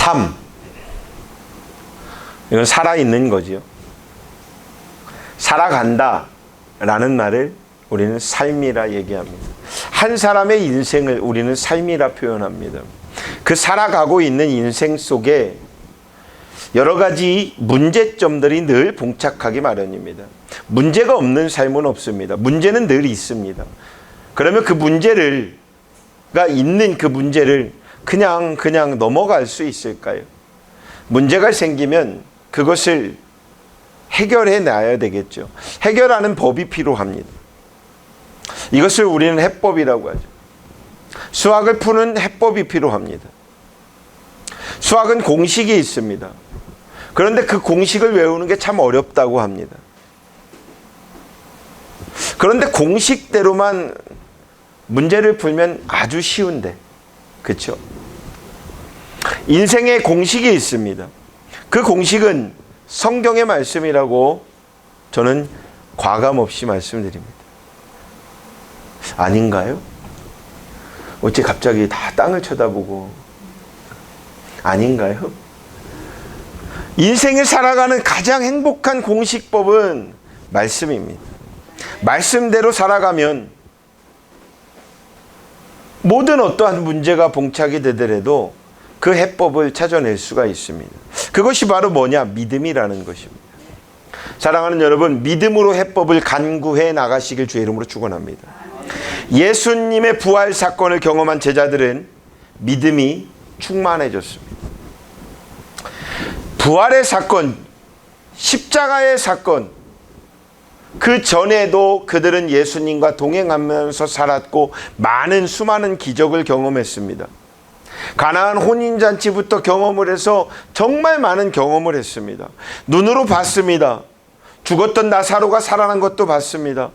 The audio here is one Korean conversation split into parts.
삶, 이건 살아있는 거지요. 살아간다 라는 말을 우리는 삶이라 얘기합니다. 한 사람의 인생을 우리는 삶이라 표현합니다. 그 살아가고 있는 인생 속에 여러 가지 문제점들이 늘 봉착하기 마련입니다. 문제가 없는 삶은 없습니다. 문제는 늘 있습니다. 그러면 그 문제가 있는 그 문제를 그냥 넘어갈 수 있을까요? 문제가 생기면 그것을 해결해 놔야 되겠죠. 해결하는 법이 필요합니다. 이것을 우리는 해법이라고 하죠. 수학을 푸는 해법이 필요합니다. 수학은 공식이 있습니다. 그런데 그 공식을 외우는 게 참 어렵다고 합니다. 그런데 공식대로만 문제를 풀면 아주 쉬운데, 그렇죠? 인생의 공식이 있습니다. 그 공식은 성경의 말씀이라고 저는 과감없이 말씀드립니다. 아닌가요? 어째 갑자기 다 땅을 쳐다보고, 아닌가요? 인생을 살아가는 가장 행복한 공식법은 말씀입니다. 말씀대로 살아가면 모든 어떠한 문제가 봉착이 되더라도 그 해법을 찾아낼 수가 있습니다. 그것이 바로 뭐냐? 믿음이라는 것입니다. 사랑하는 여러분, 믿음으로 해법을 간구해 나가시길 주의 이름으로 축원합니다. 예수님의 부활 사건을 경험한 제자들은 믿음이 충만해졌습니다. 부활의 사건, 십자가의 사건, 그 전에도 그들은 예수님과 동행하면서 살았고 수많은 기적을 경험했습니다. 가나안 혼인잔치부터 경험을 해서 정말 많은 경험을 했습니다. 눈으로 봤습니다. 죽었던 나사로가 살아난 것도 봤습니다.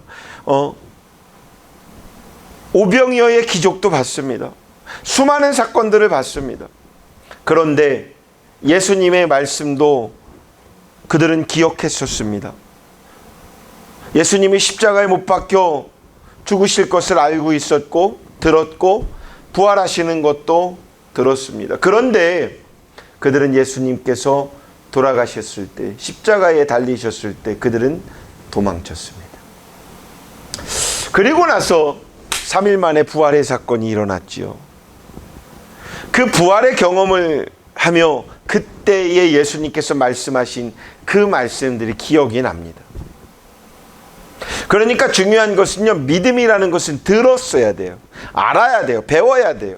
오병이어의 기적도 봤습니다. 수많은 사건들을 봤습니다. 그런데 예수님의 말씀도 그들은 기억했었습니다. 예수님이 십자가에 못 박혀 죽으실 것을 알고 있었고 들었고 부활하시는 것도 들었습니다. 그런데 그들은 예수님께서 돌아가셨을 때, 십자가에 달리셨을 때 그들은 도망쳤습니다. 그리고 나서 3일 만에 부활의 사건이 일어났지요. 그 부활의 경험을 하며 그때의 예수님께서 말씀하신 그 말씀들이 기억이 납니다. 그러니까 중요한 것은요, 믿음이라는 것은 들었어야 돼요. 알아야 돼요. 배워야 돼요.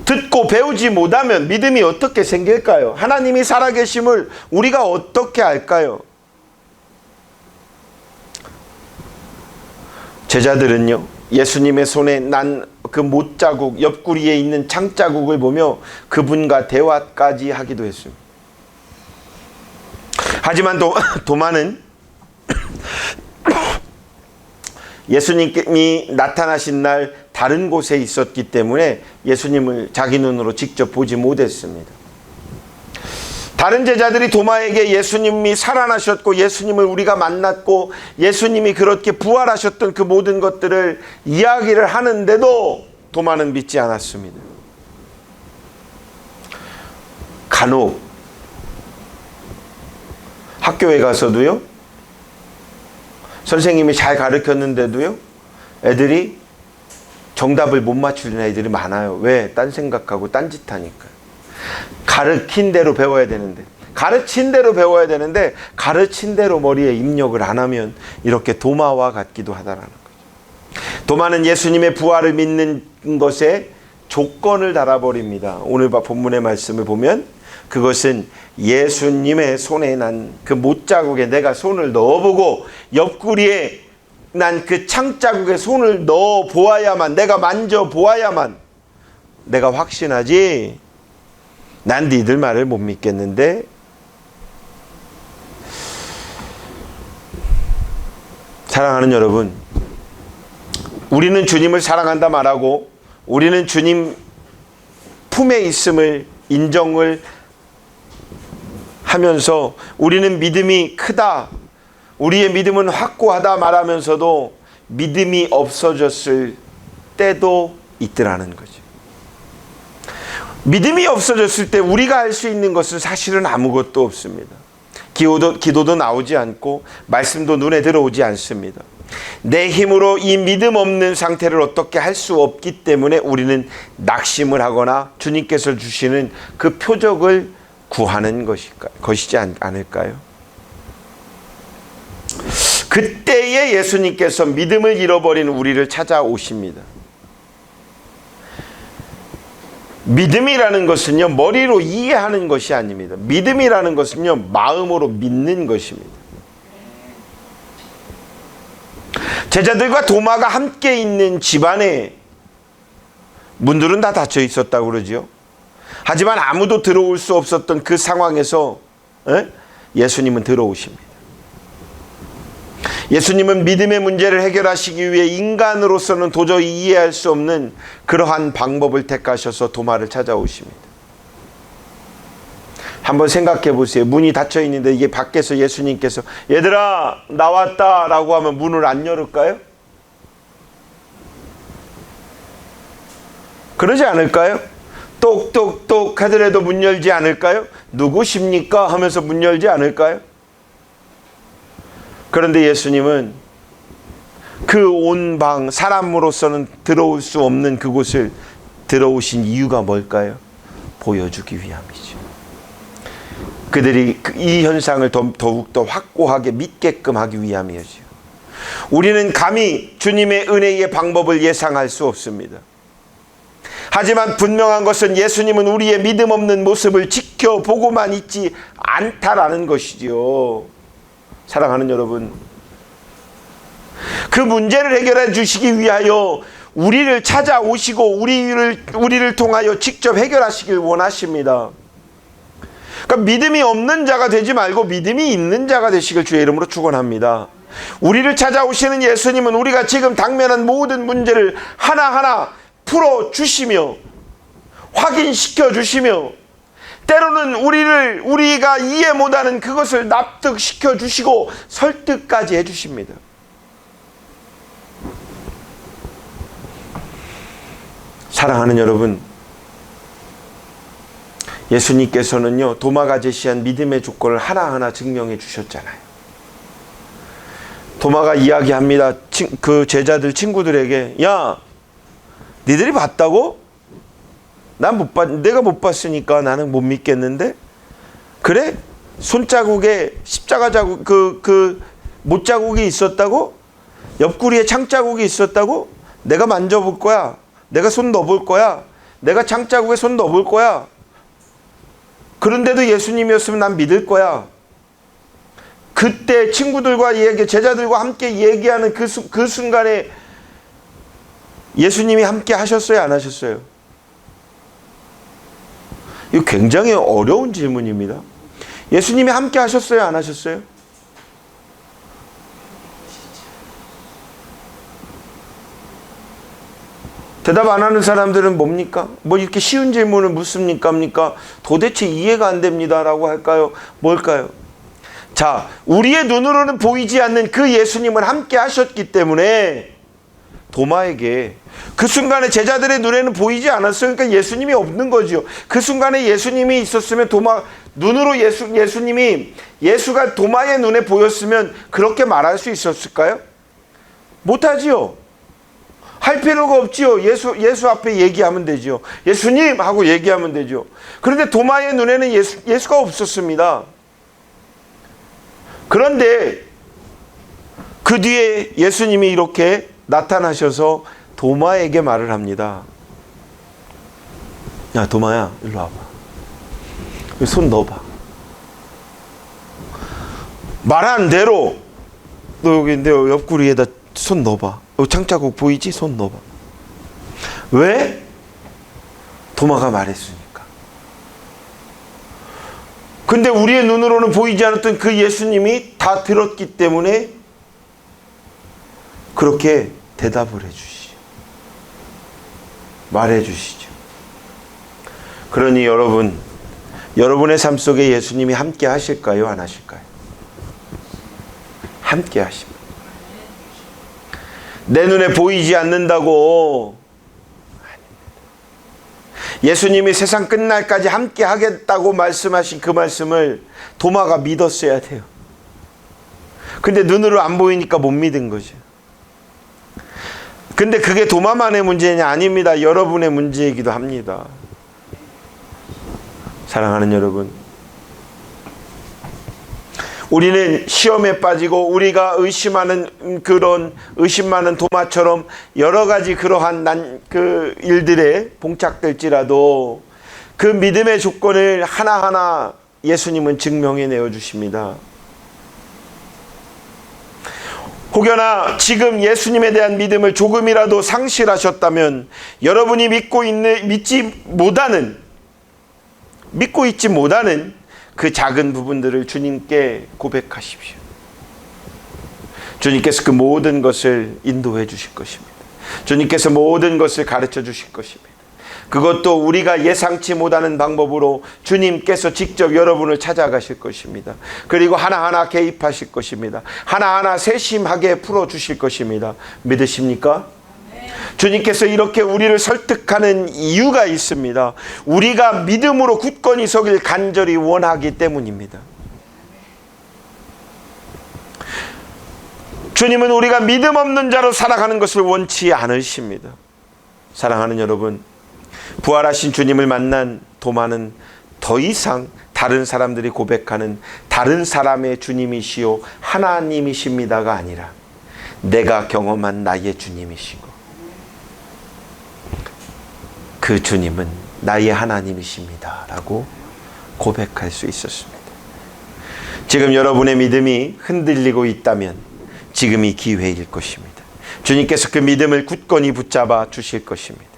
듣고 배우지 못하면 믿음이 어떻게 생길까요? 하나님이 살아계심을 우리가 어떻게 알까요? 제자들은요, 예수님의 손에 난 그 못자국, 옆구리에 있는 창자국을 보며 그분과 대화까지 하기도 했습니다. 하지만 도마는 예수님이 나타나신 날 다른 곳에 있었기 때문에 예수님을 자기 눈으로 직접 보지 못했습니다. 다른 제자들이 도마에게 예수님이 살아나셨고 예수님을 우리가 만났고 예수님이 그렇게 부활하셨던 그 모든 것들을 이야기를 하는데도 도마는 믿지 않았습니다. 간혹 학교에 가서도요, 선생님이 잘 가르쳤는데도요, 애들이 정답을 못 맞추는 애들이 많아요. 왜? 딴 생각하고 딴짓하니까요. 가르친 대로 배워야 되는데, 가르친 대로 배워야 되는데 가르친 대로 머리에 입력을 안 하면 이렇게 도마와 같기도 하다라는 거죠. 도마는 예수님의 부활을 믿는 것에 조건을 달아버립니다. 오늘 본문의 말씀을 보면 그것은 예수님의 손에 난 그 못자국에 내가 손을 넣어보고 옆구리에 난 그 창자국에 손을 넣어보아야만, 내가 만져보아야만 내가 확신하지, 난 니들 말을 못 믿겠는데. 사랑하는 여러분, 우리는 주님을 사랑한다 말하고 우리는 주님 품에 있음을 인정을 하면서 우리는 믿음이 크다, 우리의 믿음은 확고하다 말하면서도 믿음이 없어졌을 때도 있더라는 거죠. 믿음이 없어졌을 때 우리가 할 수 있는 것은 사실은 아무것도 없습니다. 기도도 나오지 않고 말씀도 눈에 들어오지 않습니다. 내 힘으로 이 믿음 없는 상태를 어떻게 할 수 없기 때문에 우리는 낙심을 하거나 주님께서 주시는 그 표적을 구하는 것이지 않을까요? 그때에 예수님께서 믿음을 잃어버린 우리를 찾아오십니다. 믿음이라는 것은요, 머리로 이해하는 것이 아닙니다. 믿음이라는 것은요, 마음으로 믿는 것입니다. 제자들과 도마가 함께 있는 집안에 문들은 다 닫혀 있었다고 그러죠. 하지만 아무도 들어올 수 없었던 그 상황에서 예수님은 들어오십니다. 예수님은 믿음의 문제를 해결하시기 위해 인간으로서는 도저히 이해할 수 없는 그러한 방법을 택하셔서 도마를 찾아오십니다. 한번 생각해 보세요. 문이 닫혀 있는데 이게 밖에서 예수님께서 얘들아 나왔다 라고 하면 문을 안 열을까요? 그러지 않을까요? 똑똑똑 하더라도 문 열지 않을까요? 누구십니까? 하면서 문 열지 않을까요? 그런데 예수님은 그 온 방, 사람으로서는 들어올 수 없는 그곳을 들어오신 이유가 뭘까요? 보여주기 위함이죠. 그들이 이 현상을 더욱더 확고하게 믿게끔 하기 위함이죠. 우리는 감히 주님의 은혜의 방법을 예상할 수 없습니다. 하지만 분명한 것은 예수님은 우리의 믿음 없는 모습을 지켜보고만 있지 않다라는 것이지요. 사랑하는 여러분, 그 문제를 해결해 주시기 위하여 우리를 찾아오시고 우리를 통하여 직접 해결하시길 원하십니다. 그러니까 믿음이 없는 자가 되지 말고 믿음이 있는 자가 되시길 주의 이름으로 축원합니다. 우리를 찾아오시는 예수님은 우리가 지금 당면한 모든 문제를 하나하나 풀어주시며 확인시켜 주시며 때로는 우리가 이해 못하는 그것을 납득시켜 주시고 설득까지 해 주십니다. 사랑하는 여러분, 예수님께서는요, 도마가 제시한 믿음의 조건을 하나하나 증명해 주셨잖아요. 도마가 이야기합니다. 그 제자들 친구들에게, 야, 니들이 봤다고? 내가 못 봤으니까 나는 못 믿겠는데? 그래? 손자국에 십자가 자국, 못자국이 있었다고? 옆구리에 창자국이 있었다고? 내가 만져볼 거야. 내가 손 넣어볼 거야. 내가 창자국에 손 넣어볼 거야. 그런데도 예수님이었으면 난 믿을 거야. 그때 친구들과 제자들과 함께 얘기하는 그 순간에 예수님이 함께 하셨어요, 안 하셨어요? 이거 굉장히 어려운 질문입니다. 예수님이 함께 하셨어요, 안 하셨어요? 대답 안 하는 사람들은 뭡니까? 뭐 이렇게 쉬운 질문을 묻습니까? 도대체 이해가 안 됩니다라고 할까요? 뭘까요? 자, 우리의 눈으로는 보이지 않는 그 예수님은 함께 하셨기 때문에 도마에게 그 순간에 제자들의 눈에는 보이지 않았어요. 그러니까 예수님이 없는 거죠. 그 순간에 예수님이 있었으면 눈으로 예수가 도마의 눈에 보였으면 그렇게 말할 수 있었을까요? 못하지요. 할 필요가 없지요. 예수 앞에 얘기하면 되죠. 예수님 하고 얘기하면 되죠. 그런데 도마의 눈에는 예수가 없었습니다. 그런데 그 뒤에 예수님이 이렇게 나타나셔서 도마에게 말을 합니다. 야, 도마야, 일로 와봐. 손 넣어봐. 말한 대로 너 여기 내 옆구리에다 손 넣어봐. 창자국 보이지? 손 넣어봐. 왜? 도마가 말했으니까. 근데 우리의 눈으로는 보이지 않았던 그 예수님이 다 들었기 때문에 그렇게 대답을 해주시죠. 말해주시죠. 그러니 여러분의 삶 속에 예수님이 함께 하실까요? 안 하실까요? 함께 하십니다. 내 눈에 보이지 않는다고 예수님이 세상 끝날까지 함께 하겠다고 말씀하신 그 말씀을 도마가 믿었어야 돼요. 근데 눈으로 안 보이니까 못 믿은 거죠. 근데 그게 도마만의 문제냐? 아닙니다. 여러분의 문제이기도 합니다. 사랑하는 여러분, 우리는 시험에 빠지고 우리가 의심 많은 도마처럼 여러 가지 그러한 일들에 봉착될지라도 그 믿음의 조건을 하나하나 예수님은 증명해 내어 주십니다. 혹여나 지금 예수님에 대한 믿음을 조금이라도 상실하셨다면 여러분이 믿고 있지 못하는 그 작은 부분들을 주님께 고백하십시오. 주님께서 그 모든 것을 인도해 주실 것입니다. 주님께서 모든 것을 가르쳐 주실 것입니다. 그것도 우리가 예상치 못하는 방법으로 주님께서 직접 여러분을 찾아가실 것입니다. 그리고 하나하나 개입하실 것입니다. 하나하나 세심하게 풀어주실 것입니다. 믿으십니까? 주님께서 이렇게 우리를 설득하는 이유가 있습니다. 우리가 믿음으로 굳건히 서길 간절히 원하기 때문입니다. 주님은 우리가 믿음 없는 자로 살아가는 것을 원치 않으십니다. 사랑하는 여러분, 부활하신 주님을 만난 도마는 더 이상 다른 사람들이 고백하는 다른 사람의 주님이시요 하나님이십니다가 아니라 내가 경험한 나의 주님이시고 그 주님은 나의 하나님이십니다 라고 고백할 수 있었습니다. 지금 여러분의 믿음이 흔들리고 있다면 지금이 기회일 것입니다. 주님께서 그 믿음을 굳건히 붙잡아 주실 것입니다.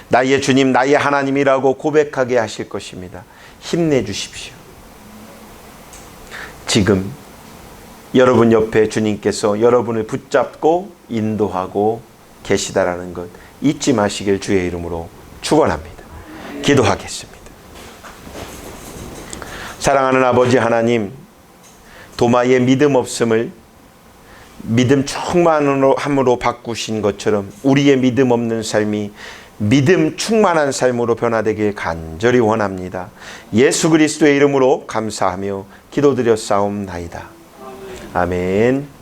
나의 주님, 나의 하나님이라고 고백하게 하실 것입니다. 힘내주십시오. 지금 여러분 옆에 주님께서 여러분을 붙잡고 인도하고 계시다라는 것 잊지 마시길 주의 이름으로 축원합니다. 기도하겠습니다. 사랑하는 아버지 하나님, 도마의 믿음 없음을 믿음 충만함으로 바꾸신 것처럼 우리의 믿음 없는 삶이 믿음 충만한 삶으로 변화되길 간절히 원합니다. 예수 그리스도의 이름으로 감사하며 기도드렸사옵나이다. 아멘.